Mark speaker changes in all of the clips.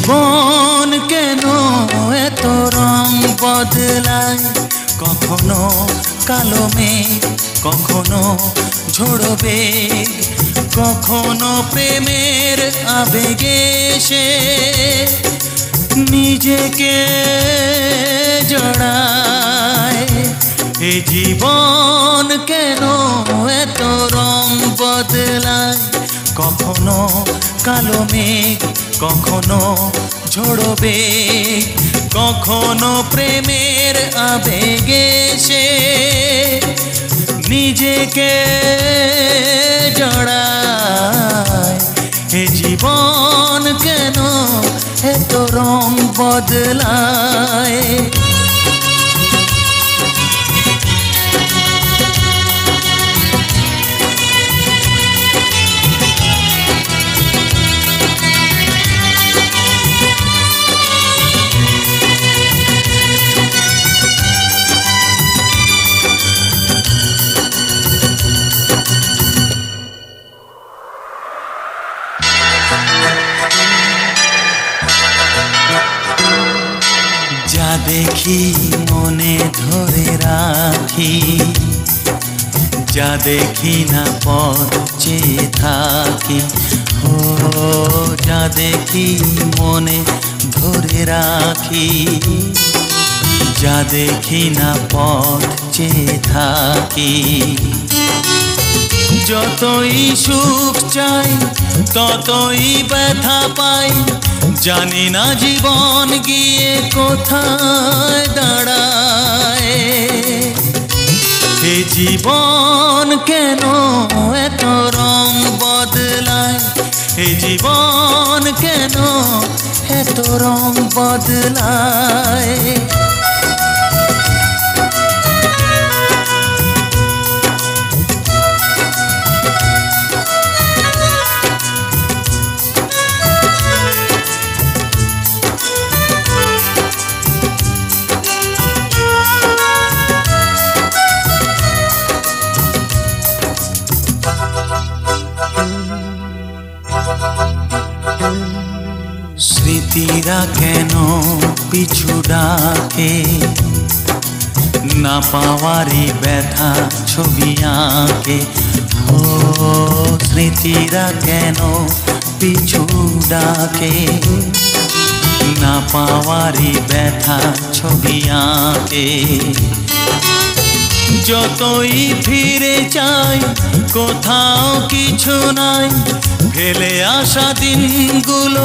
Speaker 1: জীবন কেন এত রং বদলায়, কখনো কালো মেঘ, কখনো ঝোড়ো বেগ, কখনো প্রেমের আবেগে সে নিজেকে জড়ায়। এ জীবন কেন এত রং বদলায়, কখনো কালো মেঘ, কখনো ঝোড়ো বেগ, কখনো প্রেমের আবেগে সে নিজেকে জড়ায়। এ জীবন কেন এত রং বদলায়। যা দেখি মনে ধরে রাখি, যা দেখি না পথ চেয়ে থাকি। ও যা দেখি মনে ধরে রাখি, যা দেখি না পথ চেয়ে থাকি। যতই সুখ চাই ততই ব্যথা পাই, জানি না জীবন গিয়ে কোথায় দাঁড়ায়। এ জীবন কেন এত রং বদলায়, এ জীবন কেন এত রং বদলায়। স্মৃতিরা কেন পিছু ডাকে, না পাওয়ারই ব্যথা ছবি আঁকে। ও স্মৃতিরা কেন পিছু ডাকে, না পাওয়ারই ব্যথা ছবি আঁকে। যতই ফিরে চাই কোথাও কিছু নাই, ফেলে আসা দিনগুলো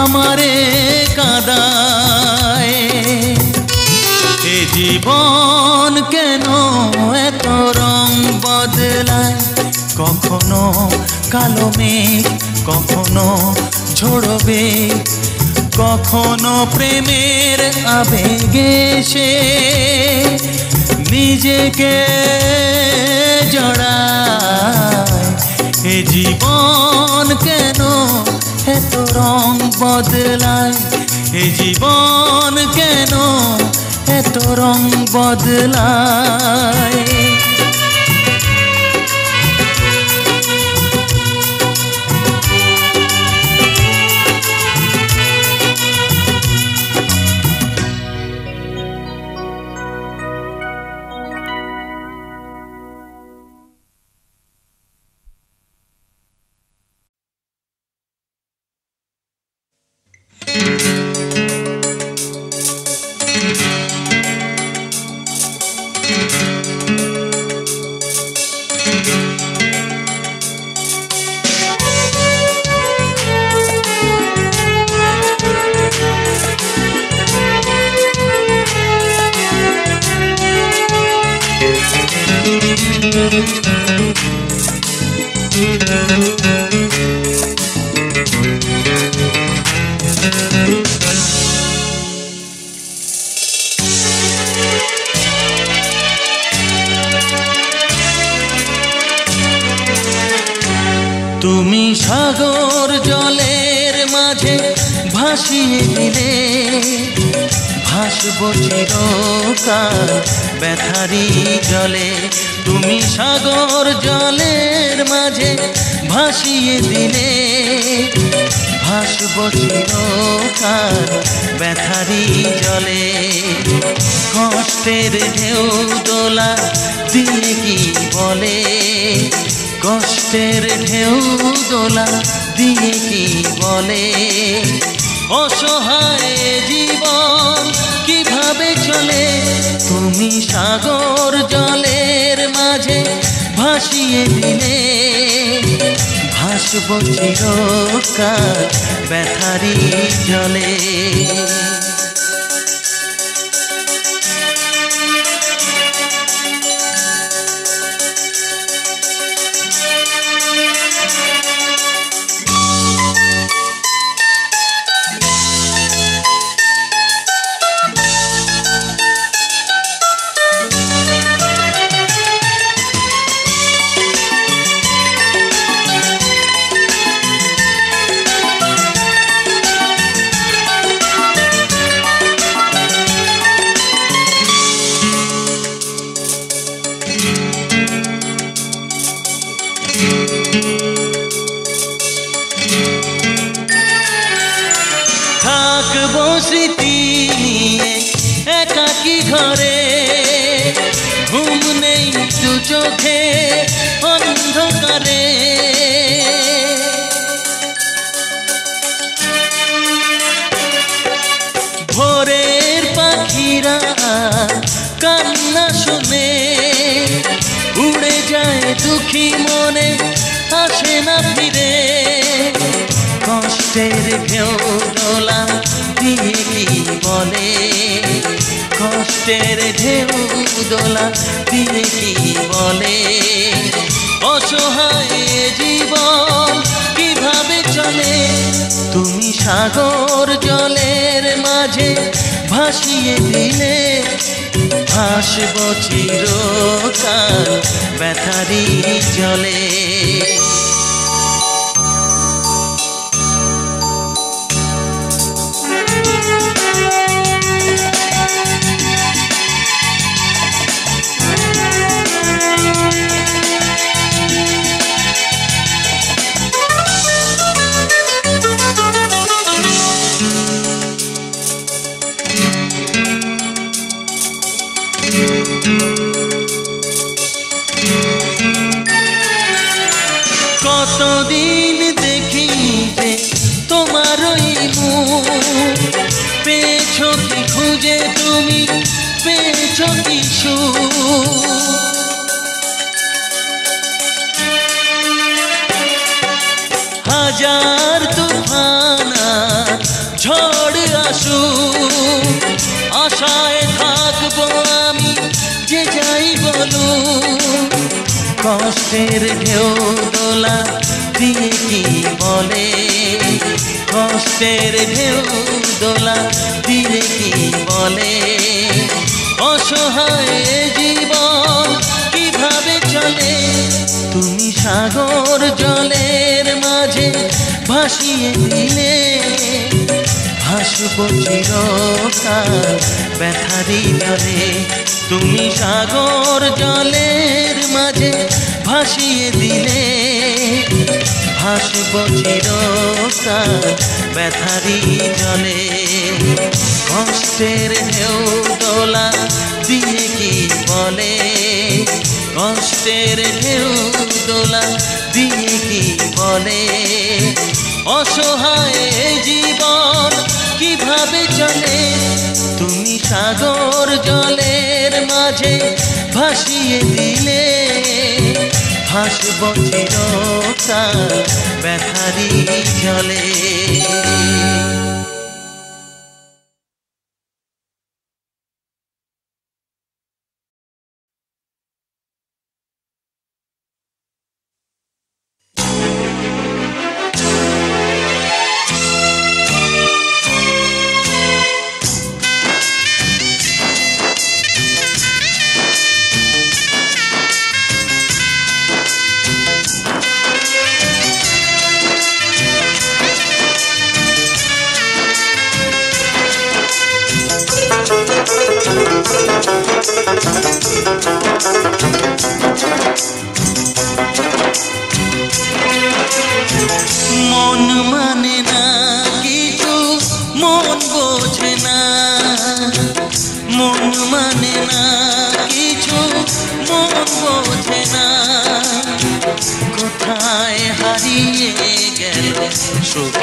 Speaker 1: আমারে কাঁদায়। এ জীবন কেন এত রং বদলায়, কখনো কালো মেঘ, কখনো ঝোড়ো বেগ, কখনো প্রেমের আবেগে সে নিজেকে জড়ায়। এ জীবন কেন এত রং বদলায়, এ জীবন কেন এত রং বদলায়। তুমি সাগর জলের মাঝে ভাসিয়ে দিলে, ভাসবো চিরকাল ব্যথারি জলে। তুমি সাগর জলের মাঝে ভাসিয়ে দিলে, ভাসব চিরকাল ব্যথারি জলে। কষ্টের ঢেউ দোলা দিয়ে কি বলে, কষ্টের ঢেউ দোলা দিয়ে কি বলে, অসহায় জীবন কিভাবে চলে। তুমি সাগর জলের মাঝে ভাসিয়ে দিলে, ভাসব চিরকাল ব্যথারি জলে। থাকবো স্মৃতি নিয়ে একাকী ঘরে, ঘুম নেই দু চোখে অন্ধকারে। ভোরের পাখিরা কান্না শুনে উড়ে যায় দুঃখী মনে, আসে না ফিরে। কষ্টের ঢেউ দোলা দিয়ে কি বলে, কষ্টের ঢেউ দোলা দিয়ে কি বলে, অসহায় জীবন কিভাবে চলে। তুমি সাগর জলের মাঝে ভাসিয়ে দিলে, ভাসব চিরকাল ব্যথারি জলে। কতদিন দেখি যে তোমারই মুখ, পেয়েছো কি খুঁজে তুমি, পেয়েছো কি সুখ। হাজার তুফানা ঝড় আসুক, আশায় থাকবো আমি যে যাই বলুক। কষ্টের ঢেউ দোলা দিয়ে কি বলে, কষ্টের ঢেউ দোলা দিয়ে কি বলে, অসহায় জীবন কিভাবে চলে। তুমি সাগর জলের মাঝে ভাসিয়ে দিলে, ভাসব চিরকাল ব্যথারি জলে। তুমি সাগর জলের মাঝে ভাসিয়ে দিলে, ভাসব চিরকাল ব্যথারি জলে। কষ্টের ঢেউ দোলা দিয়ে কি বলে, কষ্টের ঢেউ দোলা দিয়ে কি বলে, অসহায় জীবন কিভাবে চলে। তুমি সাগর জলের মাঝে ভাসিয়ে দিলে, ভাসব চিরকাল ব্যথারি জলে।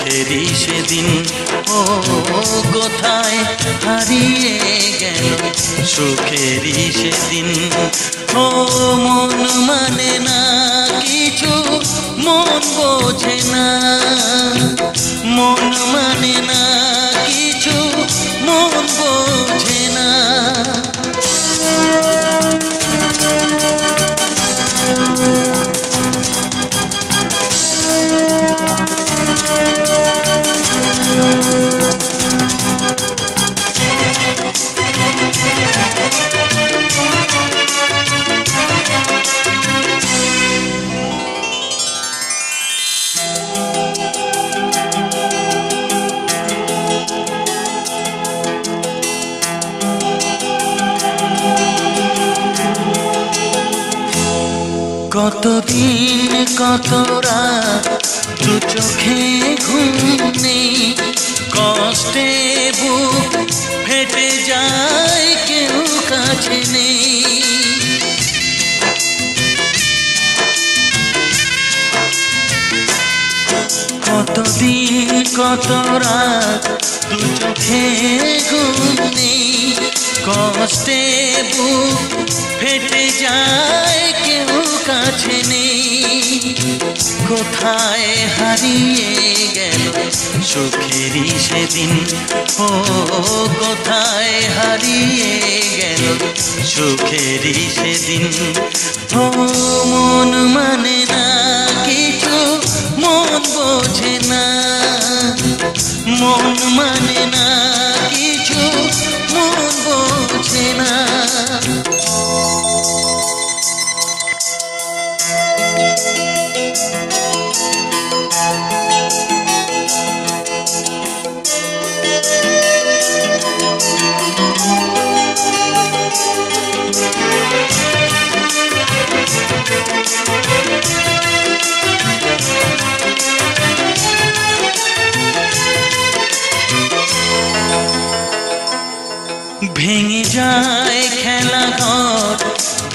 Speaker 1: সুখেরই সেদিন। ও কোথায় হারিয়ে গেল সুখেরই সেদিন। ও মন মানে না কিছু, মন বোঝে না, মন মানে না কিছু, মন বোঝে না। কতদিন কত রাত দু চোখে ঘুম নেই, কষ্টে বুক ফেটে যায় কেউ কাছে নেই। কতদিন কত রাত দু চোখে ঘুম নেই, কষ্টে বুক ফেটে যায় কেউ কাছে নেই। কোথায় হারিয়ে গেল সুখেরই সেদিন। ও কোথায় হারিয়ে গেল সুখেরই সেদিন। ও মন মানে না কিছু, মন বোঝে না, মন মানে না কিছু, মন বোঝে না। ভেঙে যায় খেলা ঘর,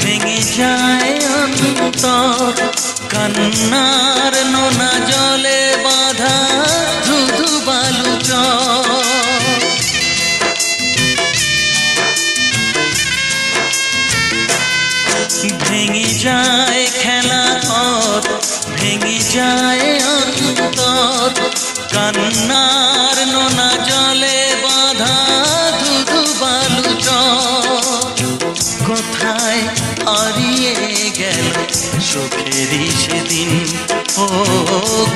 Speaker 1: ভেঙে যায় অন্তর, কান্নার নোনা জলে বাঁধা ধুধু বালু চর। ভেঙে যায় খেলা ঘর, ভেঙে যায় অন্তর, কান্নার নোনা জলে বাঁধা ধুধু বালু চর। কোথায় হারিয়ে গেল সুখেরই সেদিন। ও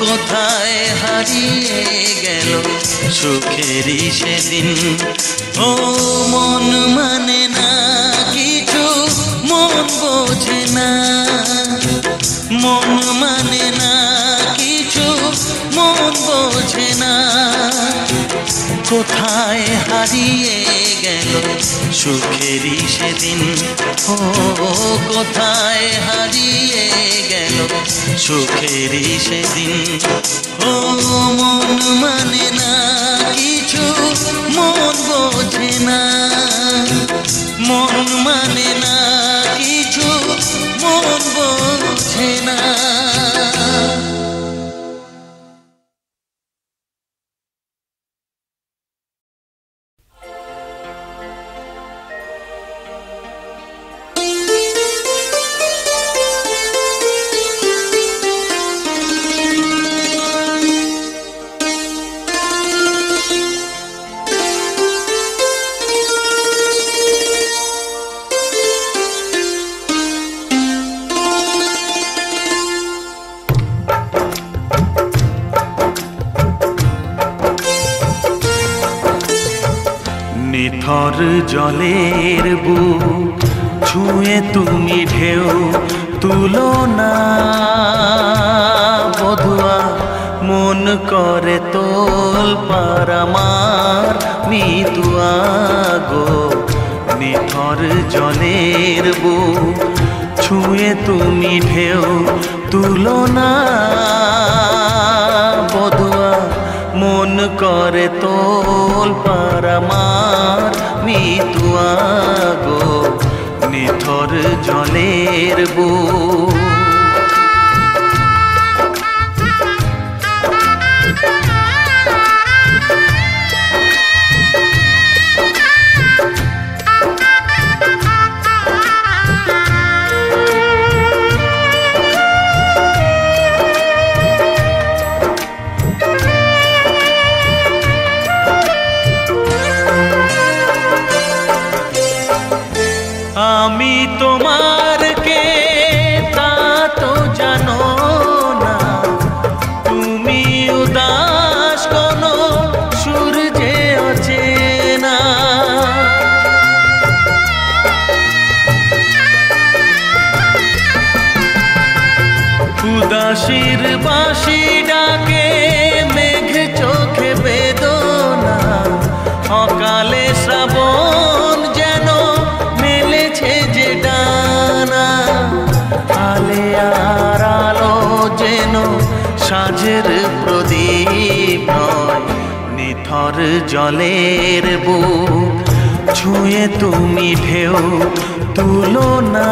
Speaker 1: কোথায় হারিয়ে গেল সুখেরই সেদিন। ও মন মানে না কিছু, মন বোঝে না, মন মানে না কিছু, মন বোঝে না। কোথায় হারিয়ে গেল সুখেরই সেদিন। ও কোথায় হারিয়ে গেল সুখেরই সেদিন। ও মন মানে না কিছু, মন বোঝে না, মন মানে না কিছু, মন বোঝে না। নিথর জলের বুক ছুঁয়ে তুমি ঢেউ তুলো না বধুয়া, মন করে তোল পার আমার মিতুয়া গো। নিথর জলের বুক ছুঁয়ে তুমি ঢেউ তুলো না বধুয়া, মন করে তোল পার আমার মিতুয়া গো। নিথর জলের বুক উদাসীর বাঁশি ডাকে মেঘ চোখে বেদনা, অকালে শ্রাবণ যেন মেলেছে যে ডানা। আলে আর আলো যেন সাঁঝের প্রদীপ নয়, নিথর জলের বুক ছুঁয়ে তুমি ঢেউ তুলো না।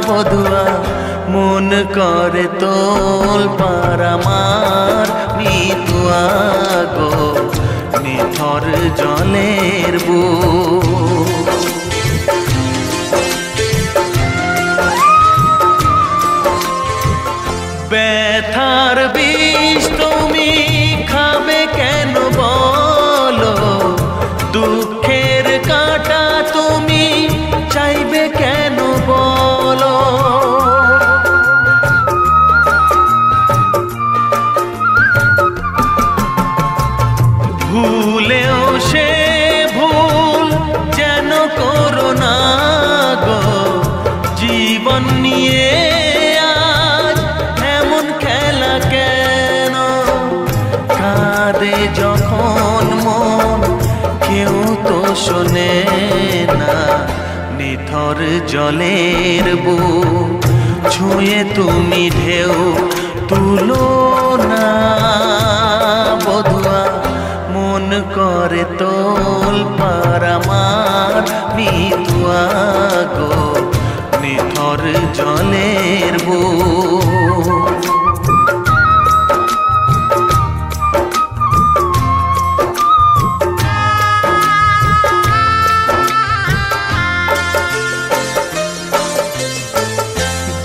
Speaker 1: বধুয়া মন করে তোল পার আমার মিতুয়া গো, নিথর জলের বুক। ব্যথার বিষ তুমি খাবে কেন বলো, দুঃখের কাঁটা তুমি চাইবে কেন বলো। ভুলেও সে ভুল যেন করো না গো, জীবন নিয়ে আজ এমন খেলা কেন। কাঁদে যখন মন কেউ তো শোনে না, নিথর জলের বুক ছুঁয়ে তুমি ঢেউ তুলো না। বধুয়া মন করে তোল পার আমার মিতুয়া গো, নিথর জলের বুক।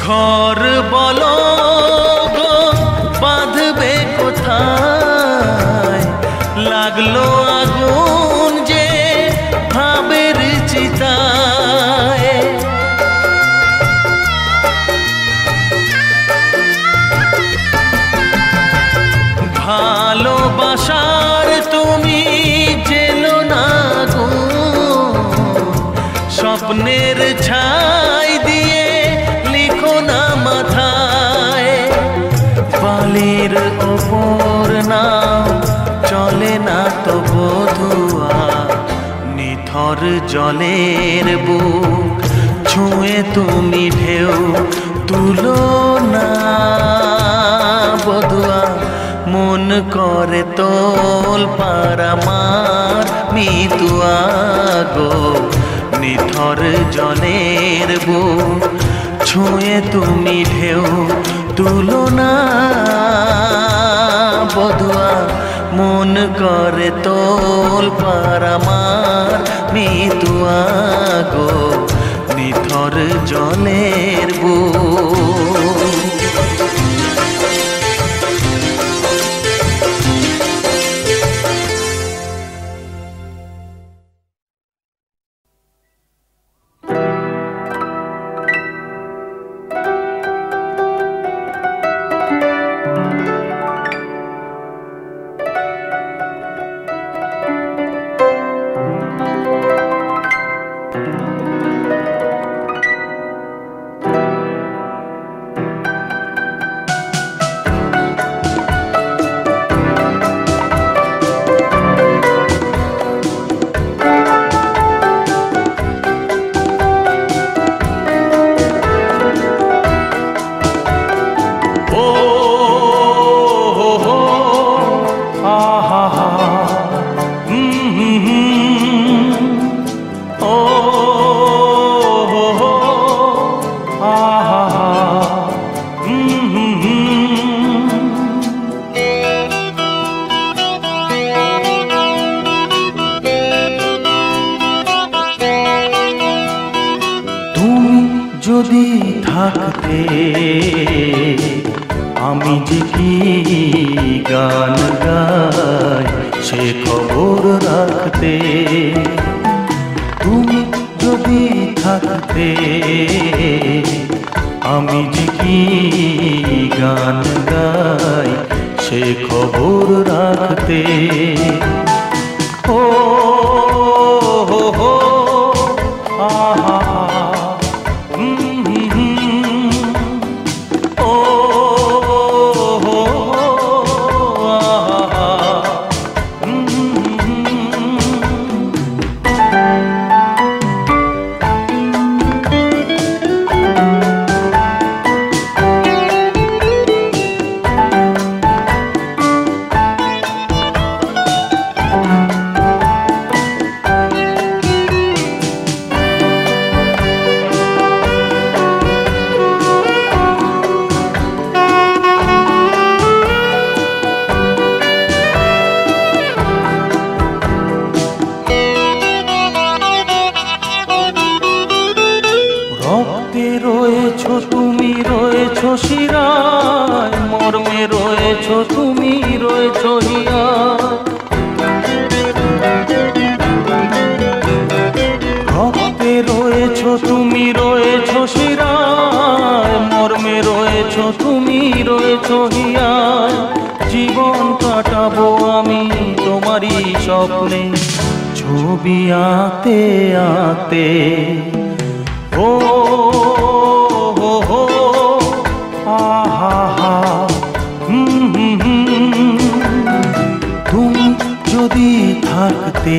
Speaker 1: ঘর বলো গো বাঁধবে কোথায়, লাগলো আগুন যে ভাবের চিতায়। ভালোবাসার তুমি জেলো না গো, স্বপ্নের ছাই দিয়ে লিখো না মাথায়। বালির ওপর নাও চলে না তো বধুয়া, নিথর জলের বুক ছুঁয়ে তুমি ঢেউ তুলো না। বধুয়া মন করে তোল পার আমার মিতুয়া গো, নিথর জলের বুক ছুঁয়ে তুমি ঢেউ তুলো না। বধুয়া মন করে তোল পার আমার মিতুয়া গো, নিথর জলের বুক।
Speaker 2: যদি থাকতে আমি যে কি গান গাই সে খবর রাখতে। তুমি যদি থাকতে আমি যে কি গান গাই সে খবর রাখতে। ও হো হো আহা রয়েছো তুমি, রয়েছো শিরায়, মর্মে রয়েছো তুমি, রয়েছো হিয়ায়। রক্তে রয়েছো তুমি, রয়েছো শিরায়, মর্মে রয়েছো তুমি, রয়েছো হিয়ায়। জীবন কাটাবো আমি তোমারই স্বপ্নে, ছবি আঁতে আঁতে। ও হো হো আহা, তুমি যদি থাকতে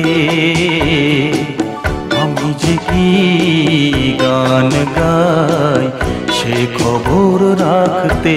Speaker 2: আমি যে কি গান গাই সে খবর রাখতে।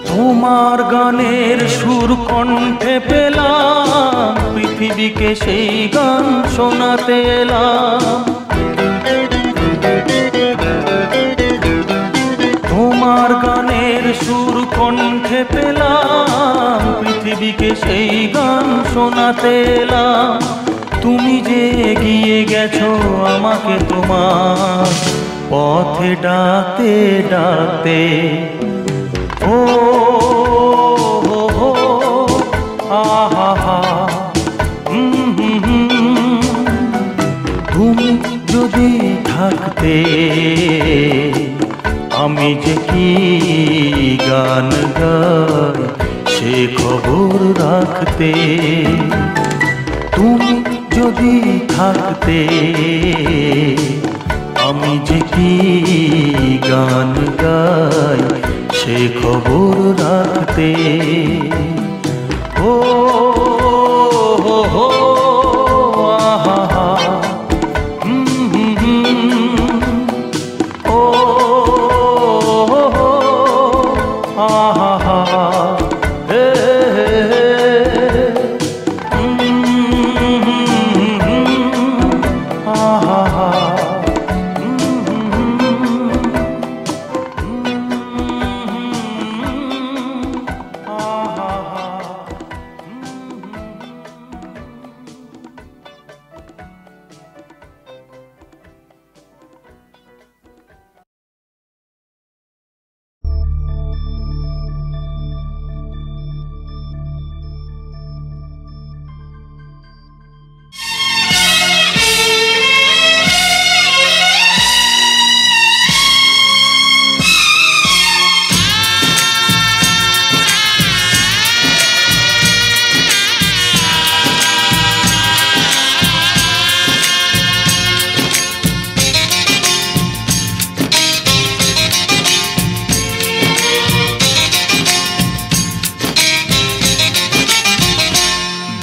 Speaker 2: তোমার গানের সুর কণ্ঠে পেলাম, পৃথিবীকে সেই গান শোনাতে এলাম। তোমার গানের সুর কণ্ঠে পেলাম, পৃথিবীকে সেই গান শোনাতে এলাম। তুমি যে এগিয়ে গেছো আমাকে তোমার পথে ডাকতে ডাকতে। ও হো হো আহা, তুমি যদি থাকতে আমি যে কি গান গাই সে খবর রাখতে। তুমি যদি থাকতে আমি যে কি গান গাই সে খবর রাখতে। ও হো হো আহা, ও হো আহা, হে আহা।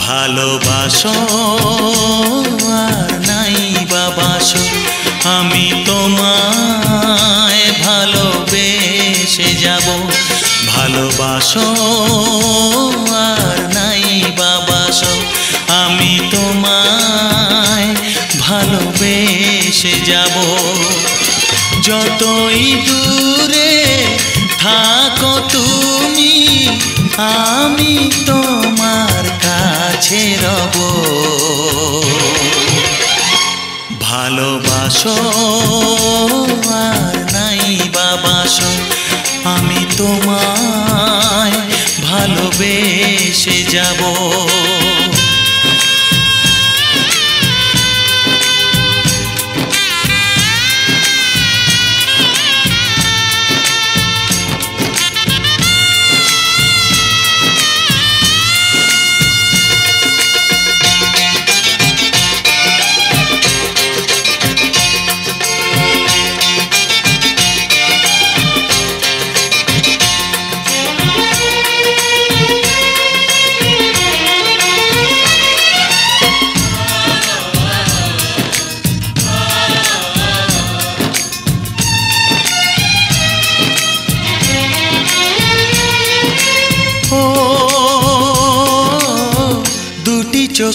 Speaker 1: ভালোবাসো আর নাই বাবাসো, আমি তোমায় ভালোবেসে যাব। ভালোবাসো আর নাই বাবাসো, আমি তোমায় ভালোবেসে যাব। যতই দূরে থাকো তুমি, আমি তোমার কাছে রব। ভালোবাসো আর নাই বাবাসো, আমি তোমায় ভালোবেসে যাব।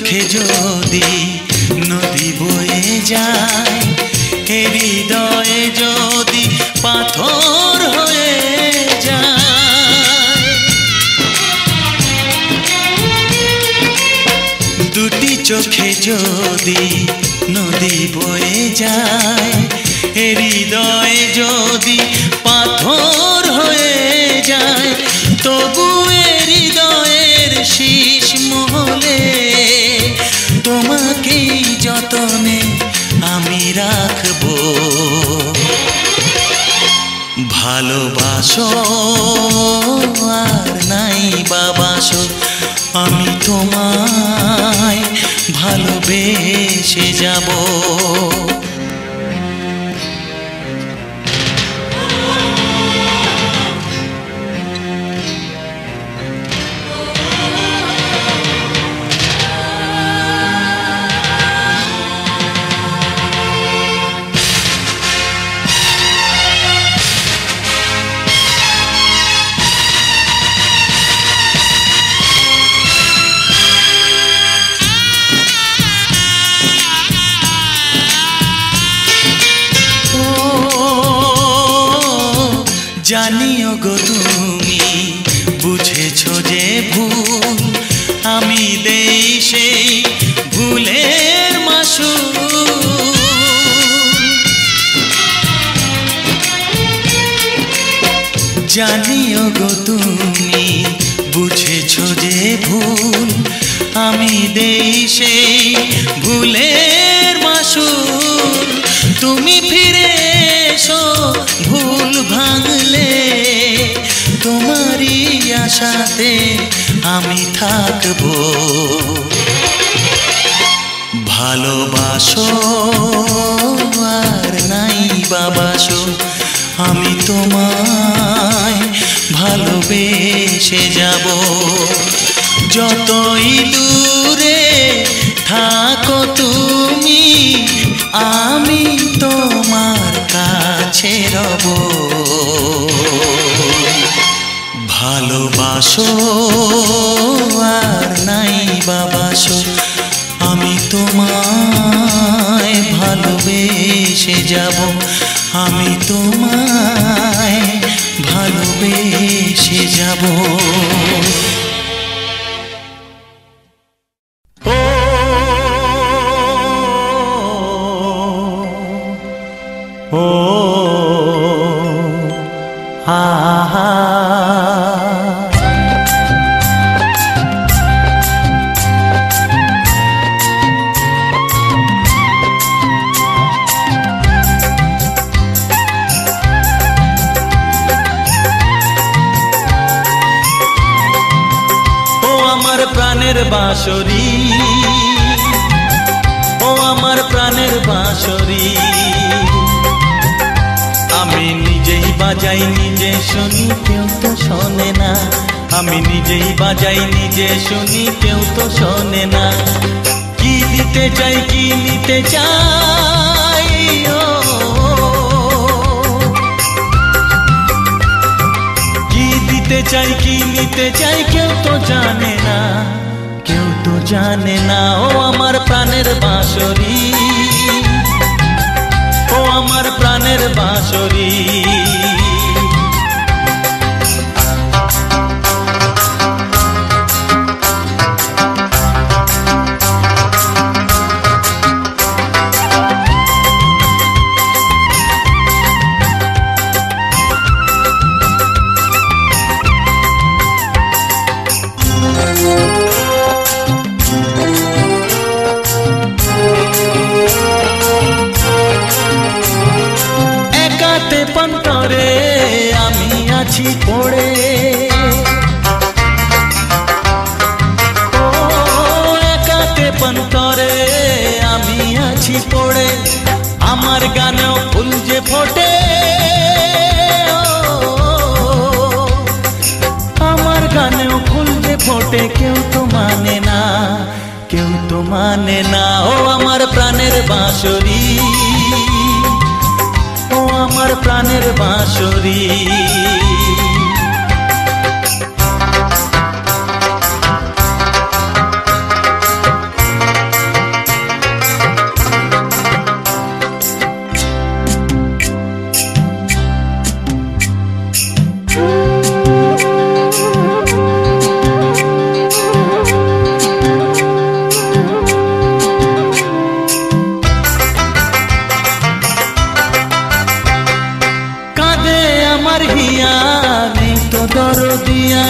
Speaker 1: চোখে যদি নদী বয়ে যায়, হৃদয়ে যদি পাথর হয়ে যায়, দুটি চোখে যদি নদী বয়ে যায়, হৃদয়ে যদি পাথর হয়ে যায়, তবু হৃদয়ের শীষ মহলে তোমাকেই যতনে আমি রাখবো। ভালোবাসো আর নাই বাবাসো, আমি তোমায় ভালোবেসে যাব। জানিও গো তুমি বুঝেছো যে ভুল, আমি দেই সেই ভুলের মাসুল। জানিও গো তুমি বুঝেছো যে ভুল, আমি দেই সেই ভুলের মাসুল। তুমি ফিরে এসো ভুল ভাঙলে, তোমারই আশাতে আমি থাকবো। ভালোবাসো আর নাই বাবাসো, আমি তোমায় ভালোবেসে যাব। যতই দূরে থাকো তুমি, আমি তোমার কাছে রব। ভালোবাসো আর নাই বাবাসো, আমি তোমায় ভালোবেসে যাব। আমি তোমায় ভালোবেসে যাব।
Speaker 2: ও হা হা
Speaker 1: প্রাণের বাঁশরি, ও আমার প্রাণের বাঁশরি, আমি নিজেই বাজাই নিজে শুনি কেউ তো শোনে না। আমি নিজেই বাজাই নিজে শুনি কেউ তো শোনে না। কি দিতে চাই কি নিতে চাই, কি দিতে চাই কি নিতে চাই কেউ তো জানে না, কেউ তো জানে না। ও আমার প্রাণের বাঁশরি, ও আমার প্রাণের বাঁশরি, পন্তরে আমি আছি পড়ে, ও একাতে পন্তরে আমি আছি পড়ে। আমার গানেও ফুল যে ফোটে, আমার গানেও ফুল যে ফোটে, কেউ তো মানে না, কেউ তো মানে না। ও আমার প্রাণের বাঁশরি, ও আমার প্রাণের বাঁশরি, আমার হিয়া নেই তো দরদিয়া,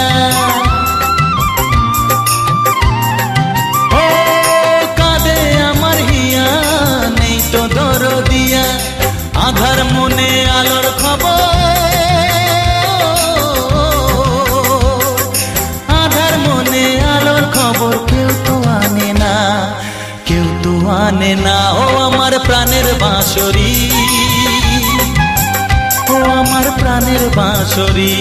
Speaker 1: ও কাঁদে আমার হিয়া নেই তো দরদিয়া। আধার মনে আলোর খবর, আধার মনে আলোর খবর কেউ তো আনে না, কেউ তো আনে না। ও আমার প্রাণের বাঁশরি, ও আমার প্রাণের বাঁশরি।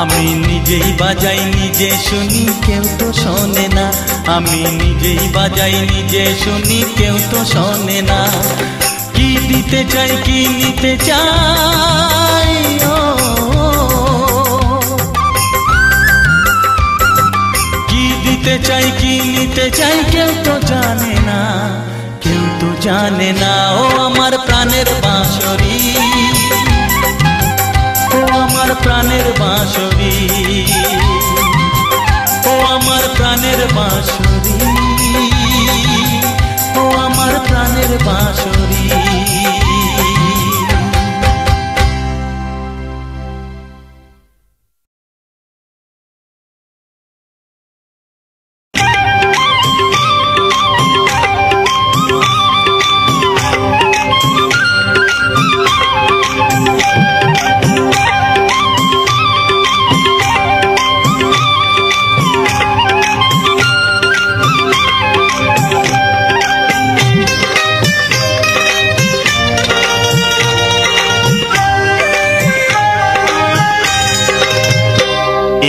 Speaker 1: আমি নিজেই বাজাই নিজে শুনি কেউ তো শোনে না, আমি নিজেই বাজাই নিজে শুনি কেউ তো শোনে না। কি দিতে চাই কি নিতে চাই, ও কি দিতে চাই কি নিতে চাই কেউ তো জানে না, কেউ তো জানে না। ও আমার প্রাণের বাঁশরি, ও আমার প্রাণের বাঁশরি, ও আমার প্রাণের বাঁশরি, ও আমার প্রাণের বাঁশরি।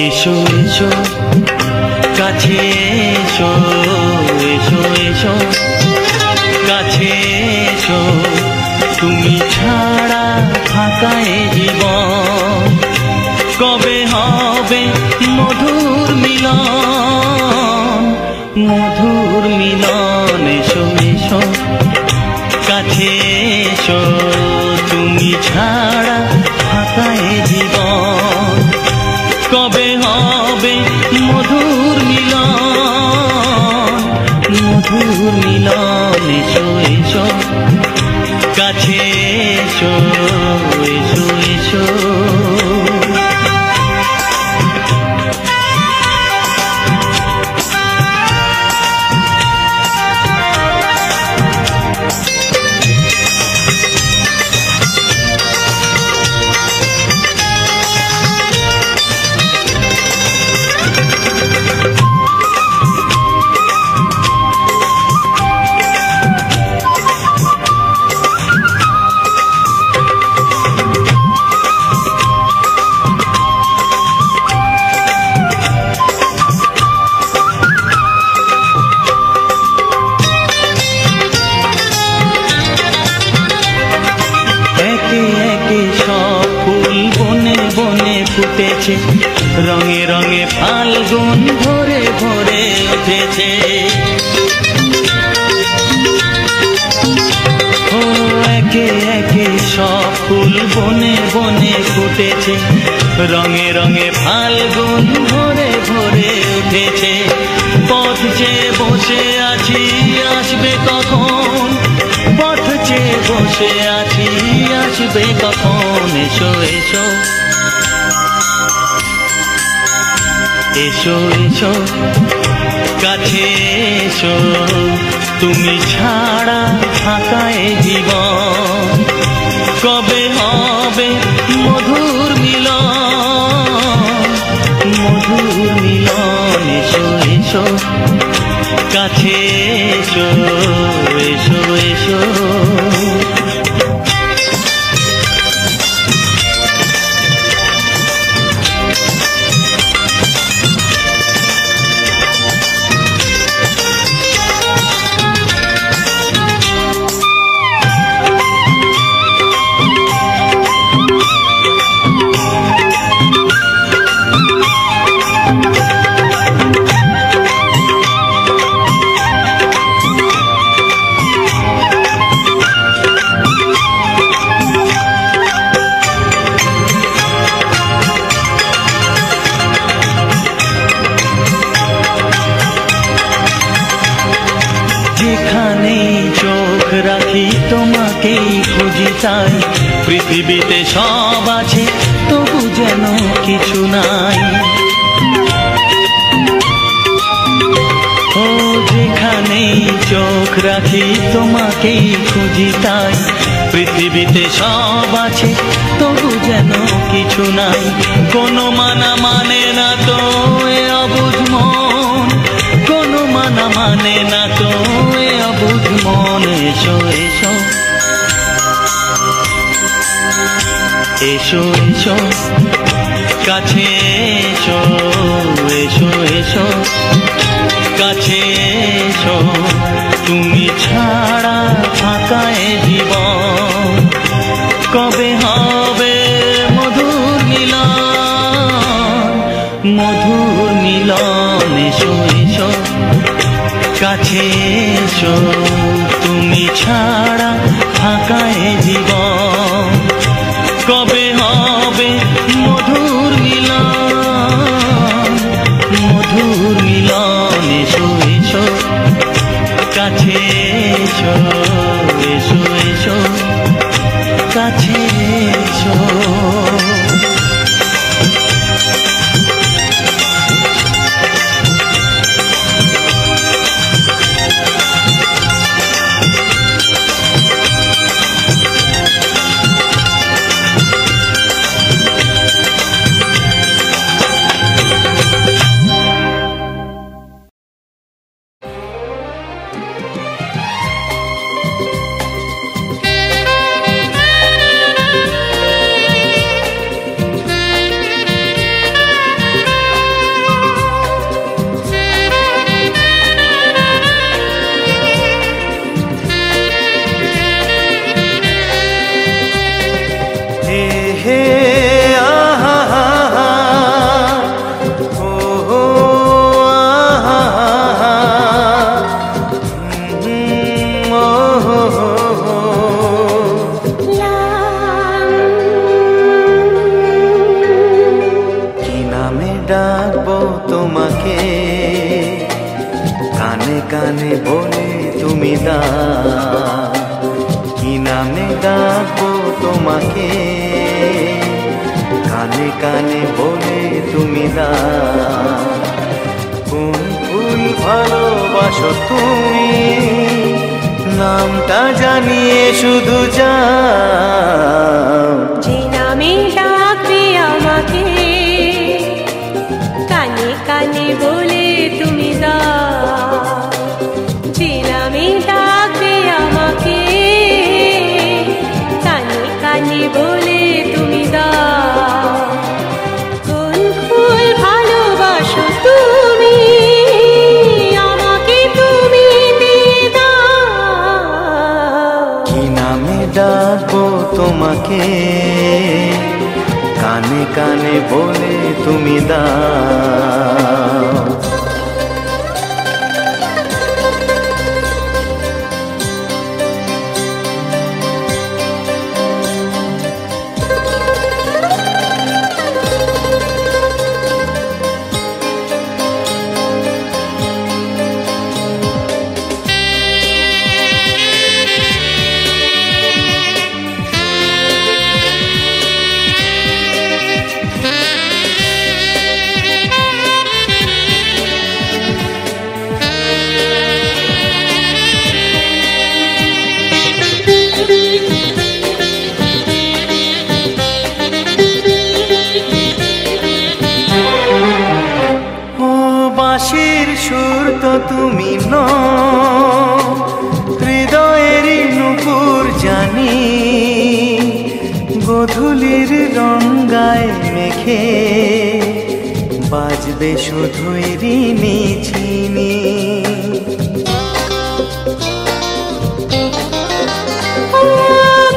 Speaker 1: এসো এসো কাছে এসো, এসো এসো কাছে এসো, তুমি ছাড়া ফাঁকা এ জীবন, কবে হবে মধুর মিলন, মধুর মিলন। এসো এসো কাছে এসো, তুমি ছাড়া ফাঁকা এ জীবন, কবে হবে মধুর মিলন, মধুর মিলন। এসো এসো কাছে এসো, এসো এসো। ফুটেছে রঙে রঙে ফাল্গুন ভরে ভরে উঠেছে, ও একে একে সব ফুল বনে বনে ফুটেছে, রঙে রঙে ফাল্গুন ভরে ভরে উঠেছে। পথ চেয়ে বসে আছি আসবে কখন, পথ চেয়ে বসে আছি আসবে কখন। এসো এসো এসো এসো কাছে এসো, তুমি ছাড়া ফাঁকা এ জীবন, কবে হবে মধুর মিলন, মধুর মিলন। এসো এসো কাছে এসো, এসো এসো। যেখানেই চোখ রাখি তোমাকেই খুঁজি তাই পৃথিবীতে সব আছে তবু যেন কিছু নাই। ও যেখানেই চোখ রাখি তোমাকেই খুঁজি তাই পৃথিবীতে সব আছে তবু যেন কিছু নাই। কোনো মানা মানে না তো এ অবুঝ মন, কোনো মানা মানে না তো এ অবুঝ মন। এসো এসো এসো এসো কাছে এসো, এসো এসো কাছে এসো, তুমি ছাড়া ফাঁকা এ জীবন। কবে হবে মধুর মিলন, মধুর মিলন। এসো এসো কাছে এসো, তুমি ছাড়া ফাঁকা এ জীবন। কবে হবে মধুর মিলন, মধুর মিলন। এসো এসো কাছে এসো, এসো এসো কাছে এসো। কানে বলে তুমি দা, কি নামে ডাকবো তোমাকে, কানে কানে বলে তুমি দা। কোন ফুল ভালোবাসো তুমি, নামটা জানিয়ে শুধু যাও।
Speaker 3: যে নামে ডাকবে আমাকে, কানে কানে বলে তুমি দাও। যে নামে ডাকবে আমাকে, কানে কানে বলে তুমি দাও। কোন ফুল ভালোবাসো তুমি, আমাকে তুমি দিয়ে দাও।
Speaker 1: কি নামে ডাকবো তোমাকে, কানে কানে বলে তুমি দাও। বাঁশির সুর তো তুমি নও, হৃদয়েরই নূপুর জানি। গধূলির রঙায় মেখে বাজবে শুধুই ঋণী ঝিনি।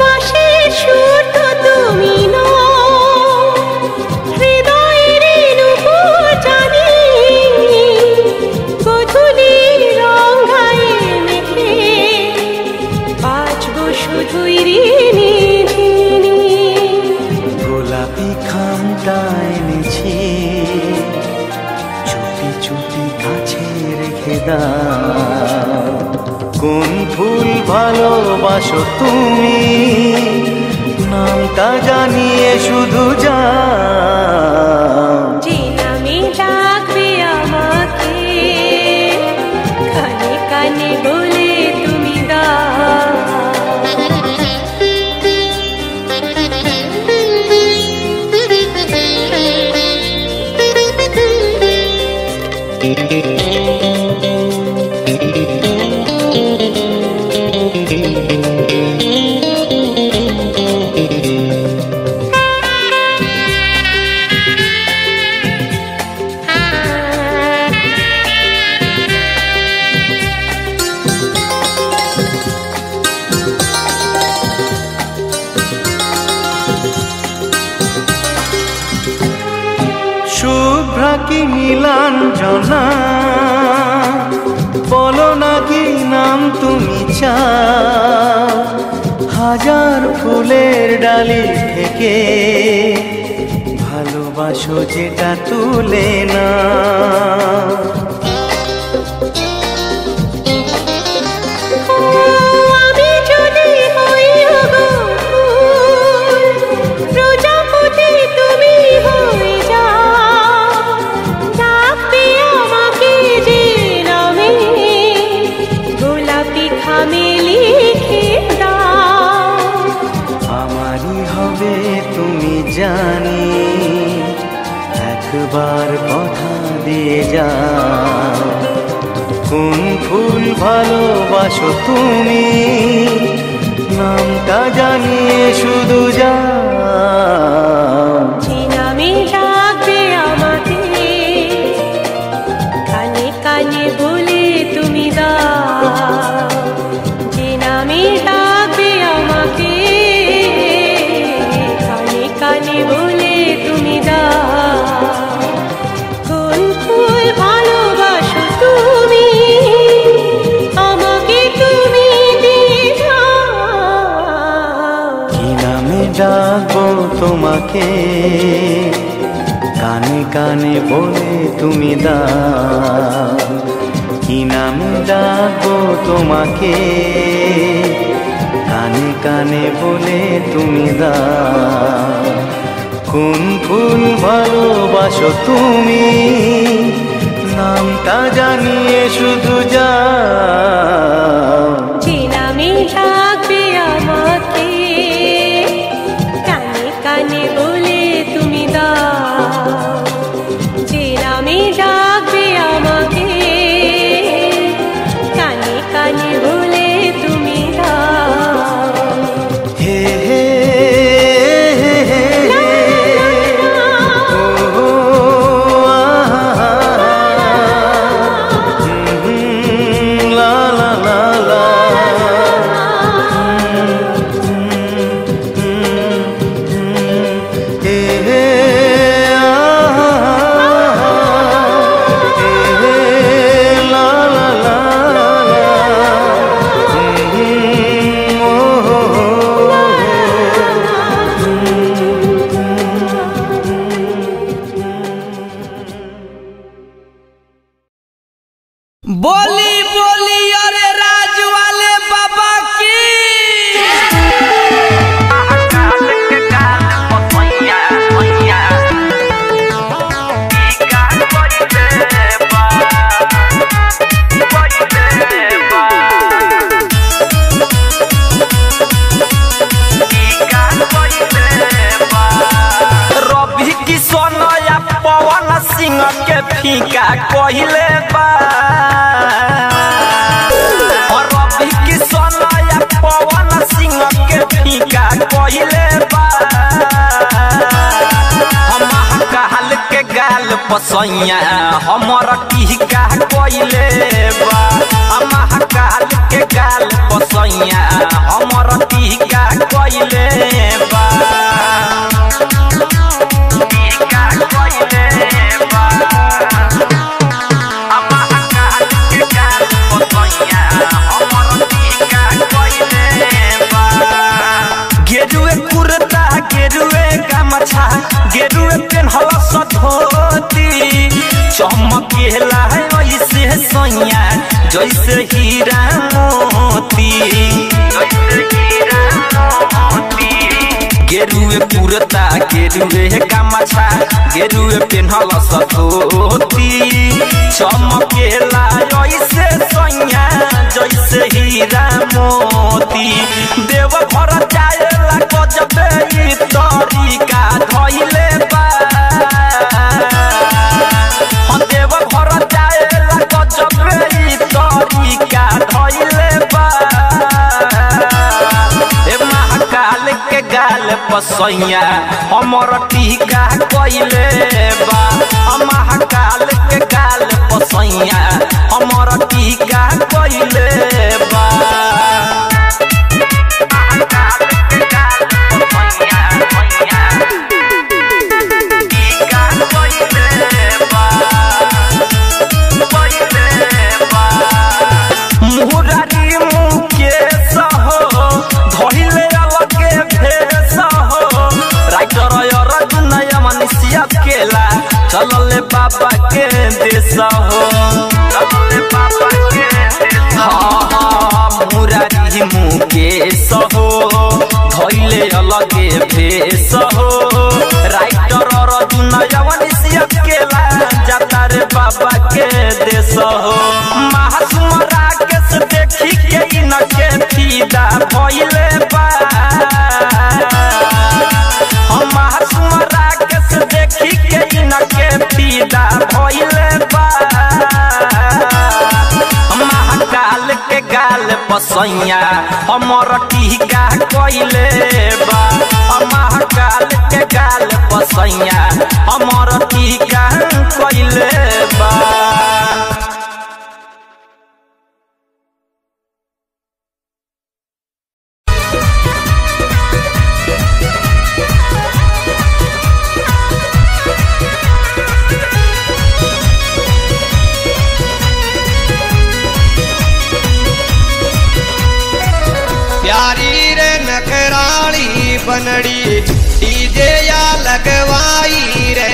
Speaker 3: বাঁশির সুর তো তুমি নও, হৃদয়েরই নূপুর জানি। গধূলির রঙায় মেখে বাজবো শুধুই ঋণী ঝিনি।
Speaker 1: গোলাপি খামটা এনেছি, চুপি চুপি কাছে রেখে দাও। কোন ফুল ভালোবাসো
Speaker 2: ভালোবাসো তুমি, নামটা জানিয়ে শুধু যাও।
Speaker 3: যে নামে ডাকবে আমাকে, কানে কানে বলে তুমি দাও।
Speaker 2: শুভ্রা কি নীলাঞ্জনা, বলো না কি নাম তুমি চাও। হাজার ফুলের ডালি থেকে ভালোবাসো যেটা তুলে না।
Speaker 3: আমি যদি হই গো ফুল, প্রজাপতি তুমি হয়ে যাও। ডাকবে আমাকে যে নামে, গোলাপি খামে লিখে দাও।
Speaker 2: আমারই হবে তুমি জানি, একবার কথা দিয়ে যাও। কোন ফুল ভালোবাসো তুমি, নামটা জানিয়ে শুধু যাও।
Speaker 3: যে নামে ডাকবে আমাকে, কানে কানে বলে তুমি দাও। যে নামে ডাকবে আমাকে, কানে কানে বলে তুমি দাও। কোন ফুল ভালোবাসো তুমি, আমাকে তুমি দিয়ে যাও।
Speaker 2: কি নামে ডাকবো তোমাকে, কানে কানে বলে তুমি দাও। কি নামে ডাকবো তোমাকে, কানে কানে বলে তুমি দাও। কোন ফুল ভালোবাসো তুমি, নামটা জানিয়ে শুধু যাও।
Speaker 3: যে নামে ডাকবে আমাকে, কানে কানে বলে তুমি দাও। যে নামে ডাকবে আমাকে, কানে কানে বলে তুমি দাও।
Speaker 2: হে হে হে হে হে, ও আহা, লা লা লা লা, হে হে আহা, হে লা লা লা লা, ও
Speaker 1: बोली बोली अरे राज वाले बाबा की। रवि किशन या पवन सिंह के फीका कहले बा। रवि किशन या पवन सिंह के फीका कहले बा। हम कहल के गाल पसैया हमर टीका कहले बा। हम कहल के गाल पसैया हमर टीका कहले बा। गेरुए कुर्ता गेरुए गमछा गेरुए पेन्हल धोती, चमकेला ऐसे सैया जैसे हीरा मोती।
Speaker 4: गेरुए गमछा गेरुए पेन्हल सधोती चमकेला ऐसे सैया जैसे हीरा मोती देव घर जाएला गजबे ई तरीका धइले बा देव घर जाएला गजबे ई तरीका धइले बा महाकाल के गाल पसैया हमर टीका कइले बा महाकाल के गाल पसैया हमर टीका कइले बा महाकाल के गाल पसैया टीका कइले बा मुरारी मुकेश हो धइले अलगे भेष हो राइटर अर्जुन मनीषिया केला चलले बाबा के देश हो चलले बाबा के देश मुरारी मुकेश हो धइले अलगे भेष हो राइटर अर्जुन मनीषिया केला जाता रे बाबा के देश हो महासुमरा के देखी के इनके फीदा भइले बा हम महासुमरा के देखी के इनके फीदा भइले बा महाकाल के गाल पसैया हमर टीका कइले बा महाकाल के गाल पसैया हमर टीका कइले बा।
Speaker 5: प्यारी रे नखराली बनड़ी डीजे या लगवाई रे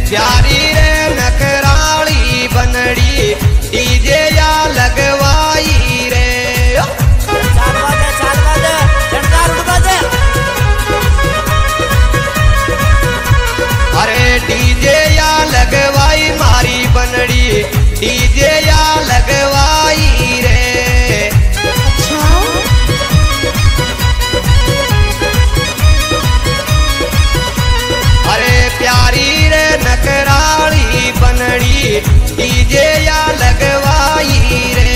Speaker 5: प्यारी रे नखराली बनड़ी डीजे या लगवाई रे अरे डीजे या लगवाई मारी बनड़ी डीजे या लगवाई रे प्यारी रे नकराली बनड़ी डीजे या लगवाई रे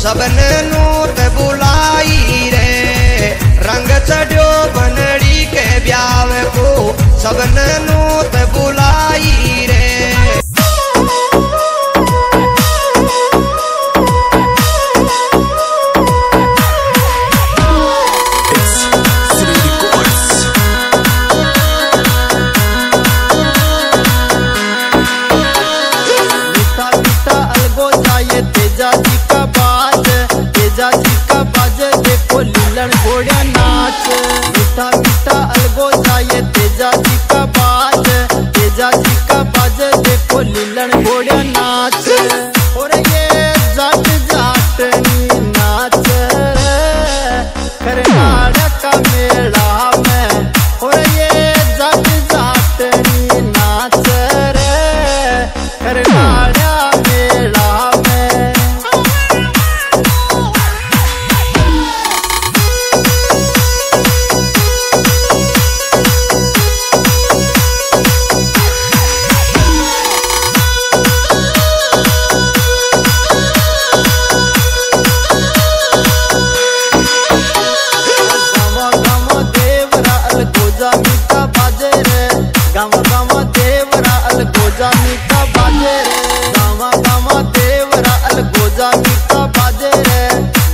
Speaker 5: सबन नूत बुलाई रे रंग चढ़ो बनड़ी के ब्याव को सबन नूत बुलाई रे
Speaker 6: लीलन घोड़ा नाच मीठा मीठा अलगो जाए तेजा जी का बाज तेजा जी का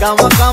Speaker 6: गाँव का